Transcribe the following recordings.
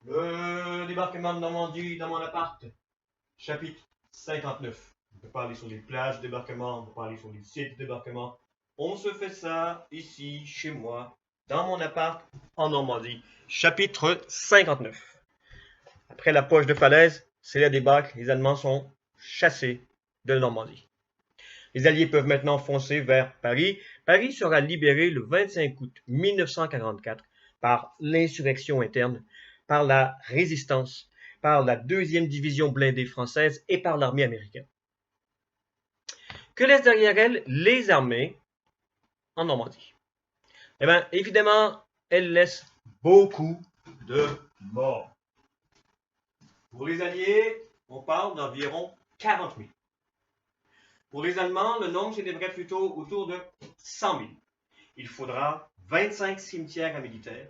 Le débarquement de Normandie dans mon appart, chapitre 59. On peut pas aller sur les plages de débarquement, on peut pas aller sur les sites de débarquement. On se fait ça ici, chez moi, dans mon appart, en Normandie. Chapitre 59. Après la poche de falaise, c'est la débâcle, les Allemands sont chassés de Normandie. Les Alliés peuvent maintenant foncer vers Paris. Paris sera libéré le 25 août 1944 par l'insurrection interne, par la résistance, par la 2e division blindée française et par l'armée américaine. Que laissent derrière elle les armées en Normandie? Eh bien, évidemment, elles laissent beaucoup de morts. Pour les Alliés, on parle d'environ 40 000. Pour les Allemands, le nombre s'élèverait plutôt autour de 100 000. Il faudra 25 cimetières à militaires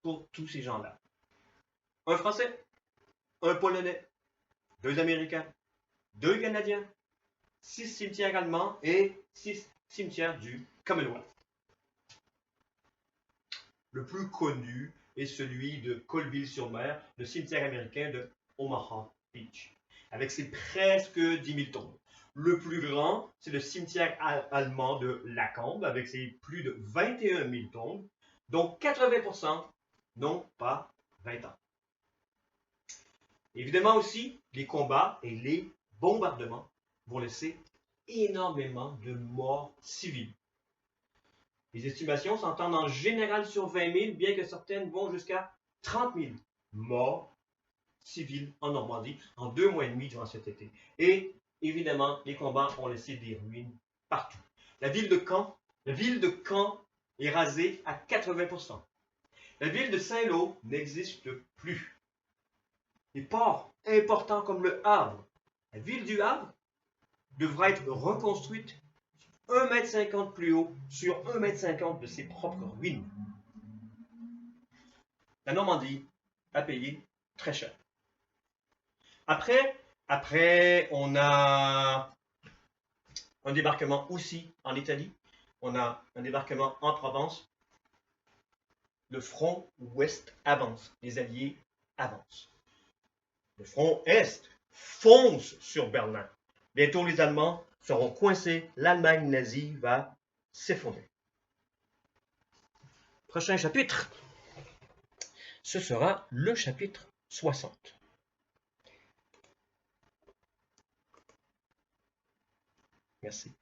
pour tous ces gens-là. Un Français, un Polonais, 2 Américains, 2 Canadiens, 6 cimetières allemands et 6 cimetières du Commonwealth. Le plus connu est celui de Colville-sur-Mer, le cimetière américain de Omaha Beach, avec ses presque 10 000 tombes. Le plus grand, c'est le cimetière allemand de Lacombe, avec ses plus de 21 000 tombes, dont 80% n'ont pas 20 ans. Évidemment aussi, les combats et les bombardements vont laisser énormément de morts civiles. Les estimations s'entendent en général sur 20 000, bien que certaines vont jusqu'à 30 000 morts civils en Normandie en 2 mois et demi durant cet été. Et évidemment, les combats ont laissé des ruines partout. La ville de Caen est rasée à 80%. La ville de Saint-Lô n'existe plus. Les ports importants comme le Havre, la ville du Havre, devra être reconstruite 1,50 m plus haut sur 1,50 m de ses propres ruines. La Normandie a payé très cher. Après, on a un débarquement aussi en Italie. On a un débarquement en Provence. Le front ouest avance. Les Alliés avancent. Le front est fonce sur Berlin. Bientôt, les Allemands seront coincés. L'Allemagne nazie va s'effondrer. Prochain chapitre, ce sera le chapitre 60. Merci.